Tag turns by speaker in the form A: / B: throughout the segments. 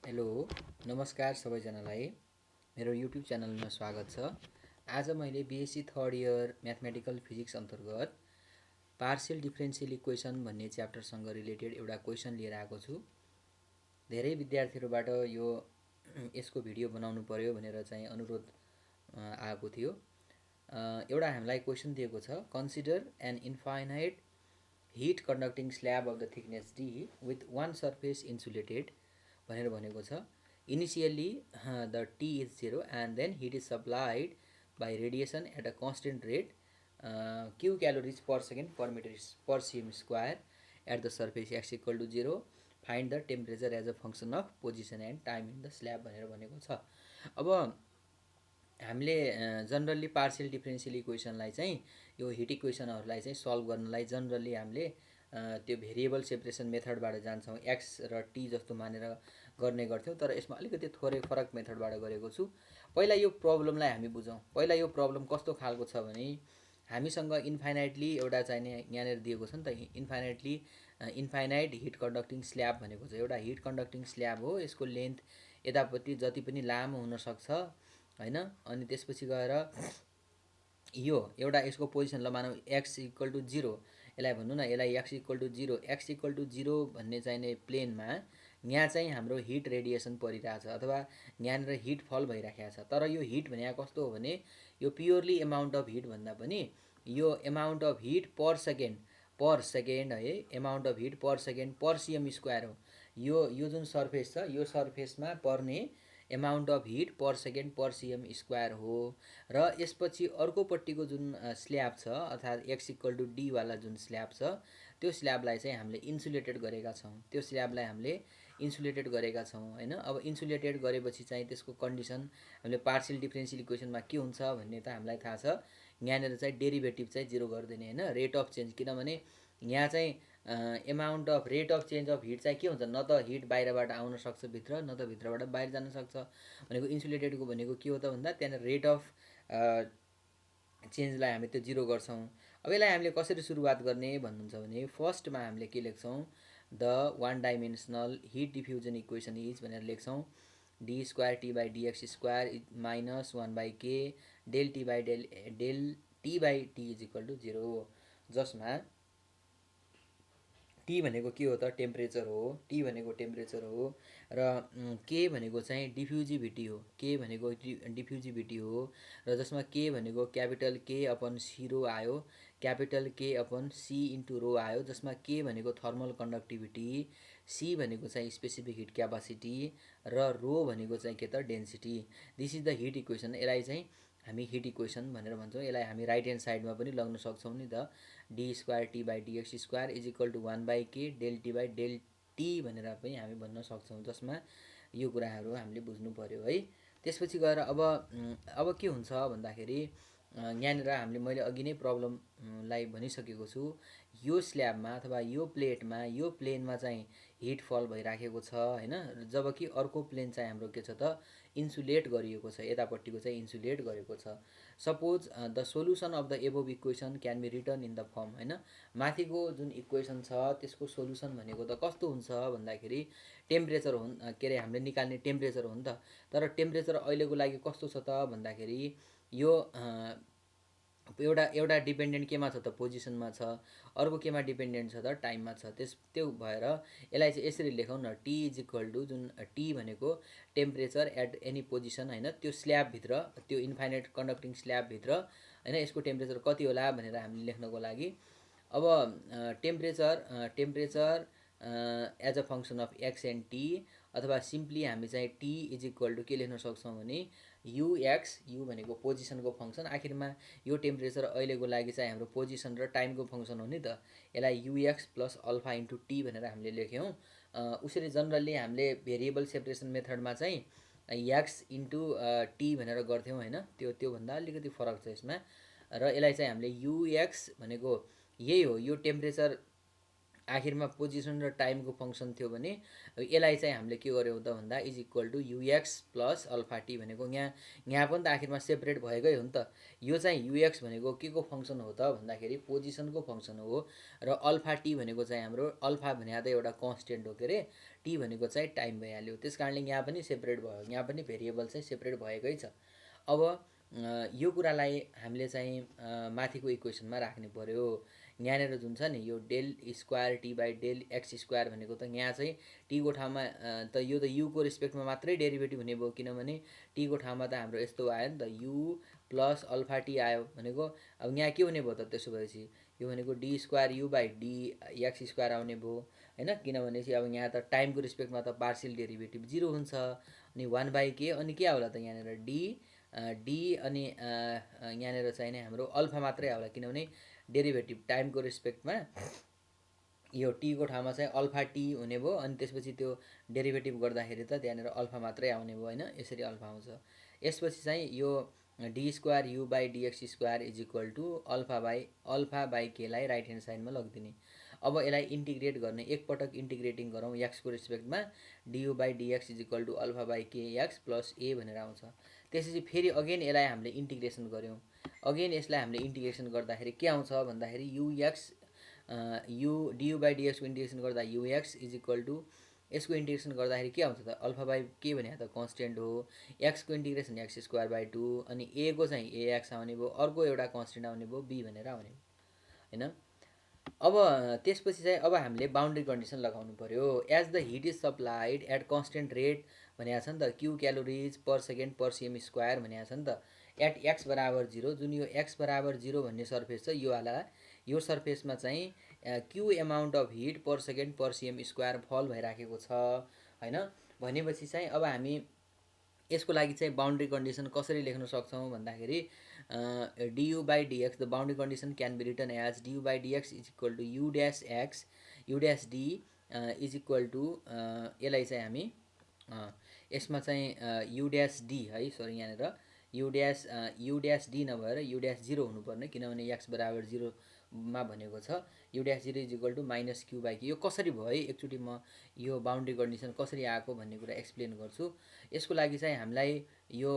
A: Hello नमस्कार सबैजनालाई मेरो युट्युब च्यानलमा स्वागत छ। आज मैले BSc third year mathematical physics अन्तर्गत पार्शियल डिफरेन्सियल इक्वेसन भन्ने च्याप्टरसँग रिलेटेड एउटा क्वेसन लिएर आएको छु। धेरै विद्यार्थीहरूबाट यसको भिडियो बनाउनु पर्यो भनेर चाहिँ अनुरोध आएको थियो। एउटा हामीलाई क्वेसन दिएको छ, consider an infinite heat conducting slab of the thickness D with one surface insulated भनेर भनेको छ। Initially the T is 0 and then heat is supplied by radiation at a constant rate Q calories per second per metre per CM square at the surface X equal to 0 find the temperature as a function of position and time in the slab भनेर भनेको छ। अब हामीले generally partial differential इक्वेसनलाई चाहिँ यो hit इक्वेसनहरूलाई चाहिँ solve गर्नलाई generally हामीले त्यो भेरिएबल सेपरेसन मेथडबाट जान्छौँ, एक्स र टी जस्तो मानेर गर्ने गर्थ्यौँ। तर यसमा अलिकति थोरै फरक मेथडबाट गरेको छु। पहिला यो प्रब्लमलाई हामी बुझौँ। पहिला यो प्रब्लम कस्तो खालको छ भने हामीसँग इन्फाइनाइटली एउटा चाहिने यहाँनिर दिएको छ नि त, इन्फाइनाइट हिट कन्डक्टिङ स्ल्याब भनेको छ। एउटा हिट कन्डक्टिङ स्ल्याब हो, यसको लेन्थ यतापट्टि जति पनि लामो हुनसक्छ होइन। अनि त्यसपछि गएर यो एउटा यसको पोजिसन ल मानौँ एक्स इक्वल टु 0, यसलाई भन्नु न, यसलाई X equal to 0, X equal to 0 भन्ने चाहिने प्लेनमा यहाँ चाहिँ हाम्रो हिट रेडिएसन परिरहेछ अथवा यहाँनिर हिट फल भइराखेको छ। तर यो हिट भनेको कस्तो हो भने यो प्योरली एमाउन्ट अफ हिट भन्दा पनि यो amount of heat per second है, amount of heat per second per CM square हो। यो जुन सर्फेस छ यो सर्फेसमा पर्ने amount of heat per second per CM square हो। र यसपछि अर्कोपट्टिको जुन स्ल्याब छ अर्थात् एक्स इक्वल टु डी वाला जुन स्ल्याब छ त्यो स्ल्याबलाई चाहिँ हामीले इन्सुलेटेड गरेका छौँ। त्यो स्ल्याबलाई हामीले इन्सुलेटेड गरेका छौँ होइन। अब इन्सुलेटेड गरेपछि चाहिँ त्यसको कन्डिसन हामीले पार्शियल डिफरेन्सियल इक्वेसनमा के हुन्छ भन्ने त हामीलाई थाहा छ। यहाँनिर चाहिँ डेरिभेटिभ चाहिँ 0 गरिदिने होइन, रेट अफ चेन्ज, किनभने यहाँ चाहिँ amount of rate of change of heat चाहिँ के हुन्छ, न त हिट बाहिरबाट आउन सक्छ भित्र, न त भित्रबाट बाहिर जान सक्छ। भनेको इन्सुलेटेडको भनेको के हो त भन्दा त्यहाँनिर रेट अफ चेन्जलाई हामी त्यो 0 गर्छौँ। अब यसलाई हामीले कसरी सुरुवात गर्ने भन्नुहुन्छ भने फर्स्टमा हामीले के लेख्छौँ, the one dimensional heat diffusion equation is भनेर लेख्छौँ D square T by DX square minus 1 by K del T by T is equal to 0, जसमा टी भनेको के हो त, टेम्परेचर हो। टी भनेको टेम्परेचर हो र के भनेको चाहिँ डिफ्युजिभिटी हो। के भनेको डिफ्युजिभिटी हो र जसमा के भनेको क्यापिटल के अपन सी रो आयो, क्यापिटल के अपन सी इन्टु रो आयो, जसमा के भनेको थर्मल कन्डक्टिभिटी, सी भनेको चाहिँ स्पेसिफिक हिट क्यापासिटी र रो भनेको चाहिँ के त, density. This is the hit equation. यसलाई चाहिँ हामी हिट इक्वेसन भनेर भन्छौँ। यसलाई हामी राइट ह्यान्ड साइडमा पनि लग्न सक्छौँ नि त, D square T by DX square is equal to 1 by K del T by del T भनेर पनि हामी भन्न सक्छौँ, जसमा यो कुराहरू हामीले बुझ्नु पऱ्यो है। त्यसपछि गएर अब के हुन्छ भन्दाखेरि यहाँनिर हामीले मैले अघि नै प्रब्लमलाई भनिसकेको छु, यो स्ल्याबमा अथवा यो प्लेनमा चाहिँ हिट फल भइराखेको छ होइन, जबकि अर्को प्लेन चाहिँ हाम्रो के छ त, इन्सुलेट गरिएको छ, यतापट्टिको चाहिँ इन्सुलेट गरेको छ। Suppose the solution of the above equation can be written in the form होइन, माथिको जुन इक्वेसन छ त्यसको सोल्युसन भनेको त कस्तो हुन्छ भन्दाखेरि टेम्परेचर हो, के अरे हामीले निकाल्ने टेम्परेचर हो नि त। तर टेम्परेचर अहिलेको लागि कस्तो छ त भन्दाखेरि यो एउटा डिपेन्डेन्ट केमा छ त, पोजिसनमा छ, अर्को केमा डिपेन्डेन्ट छ त, टाइममा छ। त्यो भएर यसलाई चाहिँ यसरी लेखौँ न, टी इज इक्वल टु जुन टी भनेको टेम्परेचर एट एनी पोजिसन होइन, त्यो स्ल्याबभित्र, त्यो इन्फाइनाइट कन्डक्टिङ स्ल्याबभित्र होइन, यसको टेम्परेचर कति होला भनेर हामीले लेख्नको लागि अब temperature as a function of X and T, अथवा सिम्पली हामी चाहिँ टी इज इक्वल टु के लेख्न सक्छौँ भने युएक्स, यु भनेको पोजिसनको फङ्सन, आखिरमा यो टेम्परेचर अहिलेको लागि चाहिँ हाम्रो पोजिसन र टाइमको फङ्सन हो नि त, यसलाई UX plus alpha into T भनेर हामीले लेख्यौँ। उसरी जनरली हामीले भेरिएबल सेपरेसन मेथडमा चाहिँ एक्स इन्टु टी भनेर गर्थ्यौँ होइन, त्योभन्दा अलिकति फरक छ यसमा। र यसलाई चाहिँ हामीले युएक्स भनेको यही हो, यो टेम्परेचर आखिरमा पोजिसन र टाइमको फङ्सन थियो भने यसलाई चाहिँ हामीले के गर्यौँ त भन्दा is equal to UX plus alpha T भनेको यहाँ पनि त आखिरमा सेपरेट भएकै हो नि त। यो चाहिँ युएक्स भनेको के को फङ्सन हो त भन्दाखेरि पोजिसनको फङ्सन हो र अल्फा टी भनेको चाहिँ हाम्रो अल्फा भने त एउटा कन्सटेन्ट हो के अरे, टी भनेको चाहिँ टाइम भइहाल्यो। त्यस कारणले यहाँ पनि सेपरेट भयो, यहाँ पनि भेरिएबल चाहिँ सेपरेट भएकै छ। अब यो कुरालाई हामीले चाहिँ माथिको इक्वेसनमा राख्नु पर्यो। यहाँनिर जुन छ नि यो del square T by del X square भनेको त यहाँ चाहिँ टीको ठाउँमा त यो त युको रेस्पेक्टमा मात्रै डेरिभेटिभ हुने भयो, किनभने टीको ठाउँमा त हाम्रो यस्तो आयो नि त यु प्लस अल्फा टी आयो भनेको। अब यहाँ के हुने भयो त त्यसो भएपछि यो भनेको D square U by D x square आउने भयो होइन, किनभने चाहिँ अब यहाँ त टाइमको रेस्पेक्टमा त पार्सियल डेरिभेटिभ 0 हुन्छ। अनि 1 बाई के अनि के आउला त यहाँनिर डी अनि यहाँनिर चाहिँ नि हाम्रो अल्फा मात्रै आउला, किनभने डेरिभेटिभ टाइमको रेस्पेक्टमा यो टीको ठाउँमा चाहिँ अल्फा टी हुने भयो। अनि त्यसपछि त्यो डेरिभेटिभ गर्दाखेरि त त्यहाँनिर अल्फा मात्रै आउने भयो होइन, यसरी अल्फा आउँछ। यसपछि चाहिँ यो D square U by DX square is equal to alpha by केलाई राइट ह्यान्ड साइडमा लगिदिने। अब यसलाई इन्टिग्रेट गर्ने, एकपटक इन्टिग्रेटिङ गरौँ एक्सको रेस्पेक्टमा, DU by DX is equal to alpha by K X plus A भनेर आउँछ। त्यसपछि फेरि अगेन यसलाई हामीले इन्टिग्रेसन गऱ्यौँ, अगेन यसलाई हामीले इन्टिग्रेसन गर्दाखेरि के आउँछ भन्दाखेरि युएक्स यु डियु बाई डिएक्सको इन्टिग्रेसन गर्दा युएक्स इज इक्वल टु यसको इन्टिग्रेसन गर्दाखेरि के आउँछ त अल्फा बाई के भने त कन्सटेन्ट हो, एक्सको इन्टिग्रेसन एक्स स्क्वायर बाई 2 अनि ए को चाहिँ एएक्स आउने भयो, अर्को एउटा कन्सटेन्ट आउने भयो बी भनेर आउने होइन। अब त्यसपछि चाहिँ अब हामीले बाउन्ड्री कन्डिसन लगाउनु पर्यो। As the heat is supplied at constant rate भनेको छ नि त, Q calories per second per CM square भनेको छ नि त, एट एक्स बराबर 0, जुन यो एक्स बराबर 0 भन्ने सर्फेस छ यो वाला, यो सर्फेसमा चाहिँ Q amount of heat per second per CM square फल भइराखेको छ होइन। भनेपछि चाहिँ अब हामी यसको लागि चाहिँ बाउन्ड्री कन्डिसन कसरी लेख्न सक्छौँ भन्दाखेरि du by dx, the boundary condition can be written as du by dx is equal to u dash x u dash d is equal to यसलाई चाहिँ हामी यसमा चाहिँ u dash d है, सरी यहाँनिर u dash d नभएर u dash 0 हुनुपर्ने, किनभने x बराबर 0 मा भनेको छ u dash 0 is equal to minus Q by K. यो कसरी भयो है, एकचोटि म यो बाउन्ड्री कन्डिसन कसरी आएको भन्ने कुरा एक्सप्लेन गर्छु। यसको लागि चाहिँ हामीलाई यो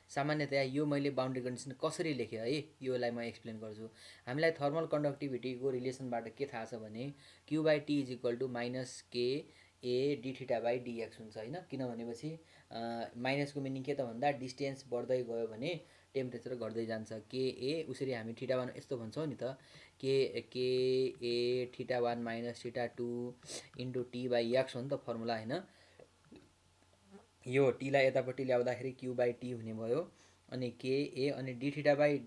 A: सामान्यतया यो मैले बाउन्ड्री कन्डिसन कसरी लेखेँ है योलाई म एक्सप्लेन गर्छु। हामीलाई थर्मल कन्डक्टिभिटीको रिलेसनबाट के थाहा छ भने Q by T is equal to minus K A D theta by DX हुन्छ होइन, किनभनेपछि माइनसको मिनिङ के त भन्दा डिस्टेन्स बढ्दै गयो भने टेम्परेचर घट्दै जान्छ, के ए उसरी हामी थीटा 1 यस्तो भन्छौँ नि त, K A theta 1 minus theta 2 into T by X हो नि त फर्मुला होइन। यो टीलाई यतापट्टि ल्याउँदाखेरि क्यु बाई टी हुने भयो, अनि के ए अनि D theta by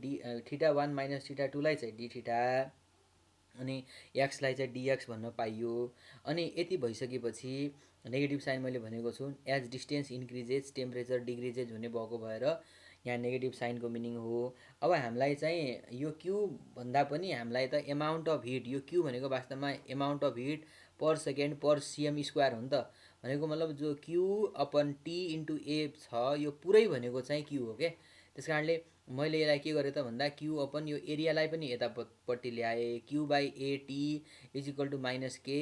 A: theta 1 minus theta 2 लाई चाहिँ डी थीटा अनि एक्सलाई चाहिँ डिएक्स भन्न पाइयो। अनि यति भइसकेपछि नेगेटिभ साइन मैले भनेको छु, एज डिस्टेन्स इन्क्रिजेज टेम्परेचर डिग्रिजेज हुने भएको भएर यहाँ नेगेटिभ साइनको मिनिङ हो। अब हामीलाई चाहिँ यो क्यु भन्दा पनि हामीलाई त एमाउन्ट अफ हिट, यो क्यु भनेको वास्तवमा amount of heat per second per CM square हो नि त, भनेको मतलब जो क्यु अपन टी इन्टु ए छ यो पुरै भनेको चाहिँ क्यु हो क्या। त्यस कारणले मैले यसलाई के गरेँ त भन्दा क्यु अपन यो एरियालाई पनि यतापट्टि ल्याएँ, Q by AT is equal to minus K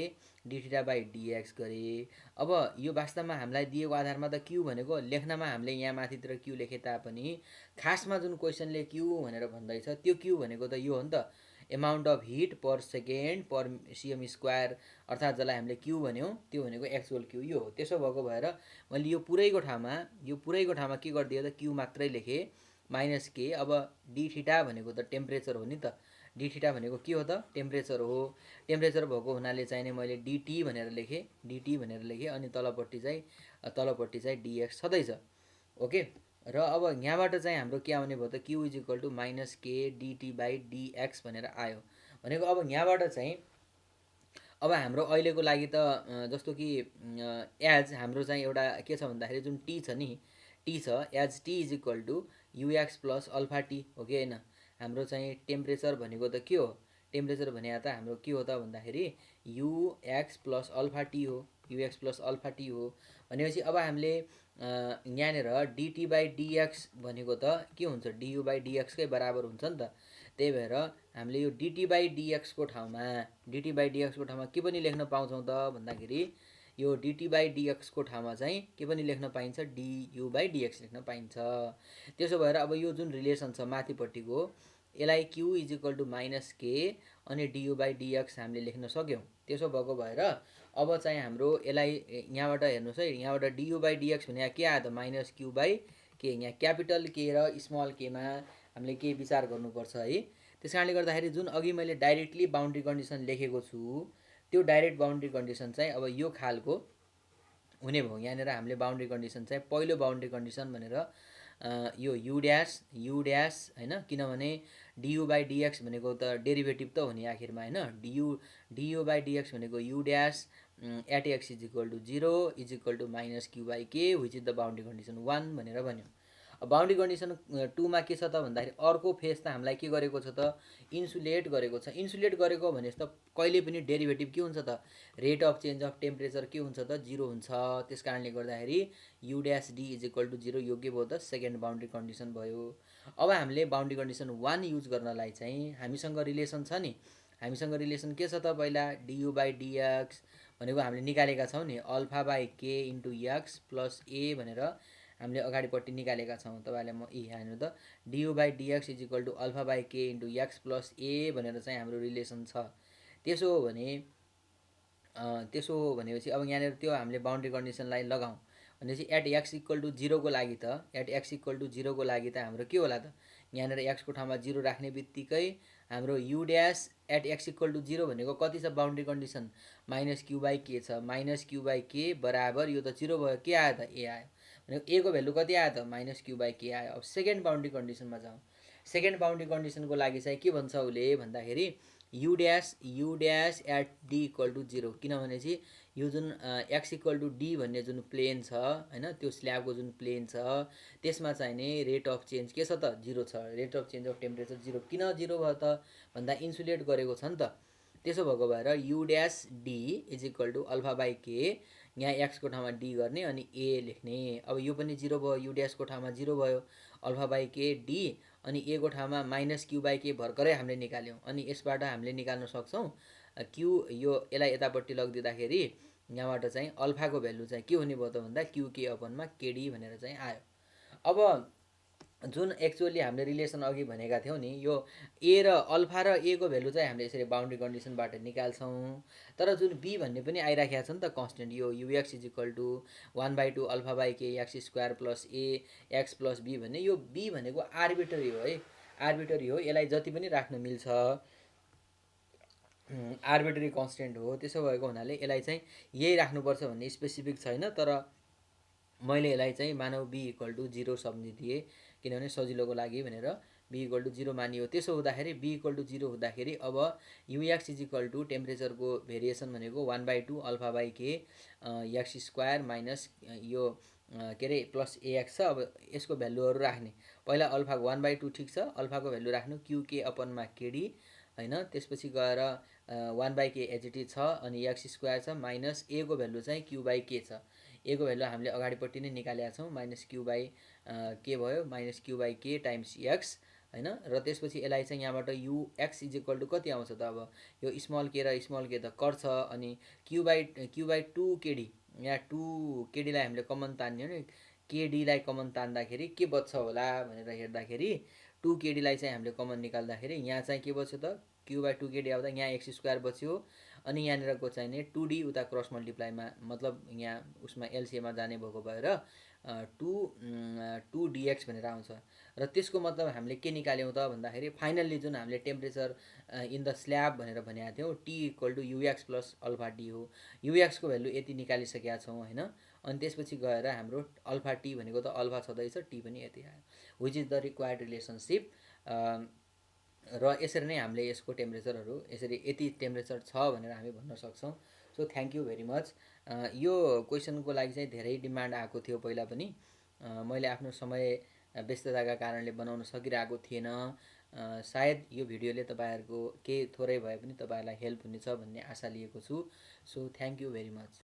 A: D theta by DX गरेँ। अब यो वास्तवमा हामीलाई दिएको आधारमा त क्यु भनेको लेख्नमा हामीले यहाँ माथितिर क्यु लेखे तापनि खासमा जुन क्वेसनले क्यु भनेर भन्दैछ त्यो क्यु भनेको त यो हो नि त, amount of heat per second per CM square, अर्थात् जसलाई हामीले क्यु भन्यौँ त्यो भनेको एक्चुअल क्यु यो हो। त्यसो भएको भएर मैले यो पुरैको ठाउँमा के गरिदिएँ त क्यु मात्रै लेखेँ माइनस के। अब डी थीटा भनेको त टेम्परेचर हो नि त, डी थीटा भनेको के हो त टेम्परेचर हो, टेम्परेचर भएको हुनाले चाहिँ नै मैले डिटी भनेर लेखेँ अनि तलपट्टि चाहिँ डिएक्स छँदैछ ओके। र अब यहाँबाट चाहिँ हाम्रो के आउने भयो त Q is equal to minus K DT by DX भनेर आयो भनेको। अब यहाँबाट चाहिँ अब हाम्रो अहिलेको लागि त जस्तो कि एज हाम्रो चाहिँ एउटा के छ भन्दाखेरि जुन टी छ नि, टी छ as T is equal to UX plus alpha T हो कि होइन। हाम्रो चाहिँ टेम्परेचर भनेको त के हो, टेम्परेचर भने त हाम्रो के हो त भन्दाखेरि युएक्स प्लस अल्फा टी हो, युएक्स प्लस अल्फा टी हो भनेपछि अब हामीले यहाँनिर डिटी बाई डिएक्स भनेको त के हुन्छ डियु बाई डिएक्सकै बराबर हुन्छ नि त। त्यही भएर हामीले यो dt/dx को ठाउँमा के पनि लेख्न पाउँछौँ त भन्दाखेरि यो dt/dx को ठाउँमा चाहिँ के पनि लेख्न पाइन्छ, du/dx लेख्न पाइन्छ। त्यसो भएर अब यो जुन रिलेसन छ माथिपट्टिको यसलाई q इजिकल टु -k अनि du/dx हामीले लेख्न सक्यौँ। त्यसो भएको भएर अब चाहिँ हाम्रो यसलाई यहाँबाट हेर्नुहोस् है, यहाँबाट du/dx भने के आयो त -q/k। यहाँ क्यापिटल के र स्मल केमा हामीले के विचार गर्नुपर्छ है। त्यस कारणले गर्दाखेरि जुन अघि मैले डाइरेक्टली बाउन्ड्री कन्डिसन लेखेको छु त्यो डाइरेक्ट बाउन्ड्री कन्डिसन चाहिँ अब यो खालको हुने भयो। यहाँनिर हामीले बाउन्ड्री कन्डिसन चाहिँ पहिलो बाउन्ड्री कन्डिसन भनेर यो u ड्यास होइन, किनभने du/dx भनेको त डेरिभेटिभ त हो नि आखिरमा होइन। du/dx भनेको u dash at x is equal to 0 is equal to -q/k which is the boundary condition 1 भनेर भन्यो। बाउन्ड्री कन्डिसन 2 मा के छ त भन्दाखेरि अर्को फेज त हामीलाई के गरेको छ त, इन्सुलेट गरेको छ। इन्सुलेट गरेको भनेपछि त कहिले पनि डेरिभेटिभ के हुन्छ त, rate of change of temperature के हुन्छ त, 0 हुन्छ। त्यस कारणले गर्दाखेरि u dash d is equal to 0 यो के भयो त, सेकेन्ड बाउन्ड्री कन्डिसन भयो। अब हामीले बाउन्ड्री कन्डिसन 1 युज गर्नलाई चाहिँ हामीसँग रिलेसन छ नि, हामीसँग रिलेसन के छ त, पहिला du/dx भनेको हामीले निकालेका छौँ नि, α/k into x plus a भनेर हामीले अगाडिपट्टि निकालेका छौँ। तपाईँलाई म हेर्नु त, du/dx is equal to α/k into x plus a भनेर चाहिँ हाम्रो रिलेसन छ। त्यसो हो भनेपछि अब यहाँनिर त्यो हामीले बाउन्ड्री कन्डिसनलाई लगाउँ भनेपछि एट x इक्वल टु 0 को लागि त हाम्रो के होला त, यहाँनिर x को ठाउँमा 0 राख्ने बित्तिकै हाम्रो u dash at x equal to 0 भनेको कति छ बाउन्ड्री कन्डिसन, -q/k छ। -q/k बराबर यो त 0 भयो, के आयो त, a आयो। भनेको a को भ्यालु कति आयो त, -q/k आयो। अब सेकेन्ड बाउन्ड्री कन्डिसनमा जाउँ। सेकेन्ड बाउन्ड्री कन्डिसनको लागि चाहिँ के भन्छ उसले भन्दाखेरि u dash at d equal to 0, किनभने चाहिँ यो जुन x इक्वल टु d भन्ने जुन प्लेन छ होइन, त्यो स्ल्याबको जुन प्लेन छ त्यसमा चाहिँ नि रेट अफ चेन्ज के छ त, 0 छ। Rate of change of temperature 0 किन 0 भयो त भन्दा इन्सुलेट गरेको छ नि त। त्यसो भएको भएर u dash d is equal to α/k, यहाँ x को ठाउँमा d गर्ने अनि a लेख्ने। अब यो पनि 0 भयो, u ड्यास को ठाउँमा 0 भयो, α/k d अनि a को ठाउँमा -q/k भर्खरै हामीले निकाल्यौँ। अनि यसबाट हामीले निकाल्न सक्छौँ q, यो यसलाई यतापट्टि लगिदिँदाखेरि यहाँबाट चाहिँ अल्फाको भ्यालु चाहिँ के हुने भयो त भन्दा q/k/kd भनेर चाहिँ आयो। अब जुन एक्चुअली हामीले रिलेसन अघि भनेका थियौँ नि, यो ए र अल्फा र ए को भ्यालु चाहिँ हामीले यसरी बाउन्ड्री कन्डिसनबाट निकाल्छौँ। तर जुन बी भन्ने पनि आइराखेको छ नि त कन्स्टेन्ट, यो ux is equal to 1/2 α/k x² plus A X plus B भन्ने, यो बी भनेको आर्बिटरी हो है, आर्बिटरी हो, यसलाई जति पनि राख्न मिल्छ, आर्बिटरी कन्स्टेन्ट हो। त्यसो भएको हुनाले यसलाई चाहिँ यही राख्नुपर्छ भन्ने स्पेसिफिक छैन, तर मैले यसलाई चाहिँ मानव बी इक्वल टु 0 सम्झिदिएँ किनभने सजिलोको लागि भनेर बी इक्वल टु 0 मानियो। त्यसो हुँदाखेरि बी इक्वल टु 0 हुँदाखेरि अब ux इजिकल टु टेम्परेचरको भेरिएसन भनेको 1/2 α/k x² माइनस यो के अरे प्लस ax छ। अब यसको भ्यालुहरू राख्ने, पहिला अल्फाको 1/2 ठिक छ, अल्फाको भ्यालु राख्नु qk/kd होइन। त्यसपछि गएर 1/k एच इट इज छ अनि x² छ माइनस a को भ्यालु चाहिँ q/k छ। a को भ्यालु हामीले अगाडिपट्टि नै निकालेका छौँ, -q/k भयो, -q/k टाइम्स x होइन। र त्यसपछि यसलाई चाहिँ यहाँबाट ux इजिकल टु कति आउँछ त, अब यो स्मल के र स्मल के त कर्छ अनि q/2 kd, यहाँ 2 kdलाई हामीले कमन तान्यो नि, kdलाई कमन तान्दाखेरि के बच्छ होला भनेर हेर्दाखेरि 2 kdलाई चाहिँ हामीले कमन निकाल्दाखेरि यहाँ चाहिँ के बच्यो त, q/2 kd आउँदा यहाँ x² बच्यो अनि यहाँनिरको चाहिँ नि 2d उता क्रस मल्टिप्लाईमा मतलब यहाँ उसमा एलसिएममा जाने भएको भएर 2dx भनेर आउँछ। र त्यसको मतलब हामीले के निकाल्यौँ त भन्दाखेरि फाइनल्ली जुन हामीले टेम्परेचर इन द स्ल्याब भनेर भनेका थियौँ t equal to ux plus alpha T हो। ux को भ्यालु यति निकालिसकेका छौँ होइन। अनि त्यसपछि गएर हाम्रो अल्फा टी भनेको त अल्फा छँदैछ, टी पनि यति आयो, which is the required relationship. र यसरी नै हामीले यसको टेम्परेचरहरू यसरी यति टेम्परेचर छ भनेर हामी भन्न सक्छौँ। So thank you very much. यो क्वेसनको लागि चाहिँ धेरै डिमान्ड आएको थियो पहिला पनि, मैले आफ्नो समय व्यस्तताका कारणले बनाउन सकिरहेको थिएन। सायद यो भिडियोले तपाईँहरूको केही थोरै भए पनि तपाईँहरूलाई हेल्प हुनेछ भन्ने आशा लिएको छु। So thank you very much.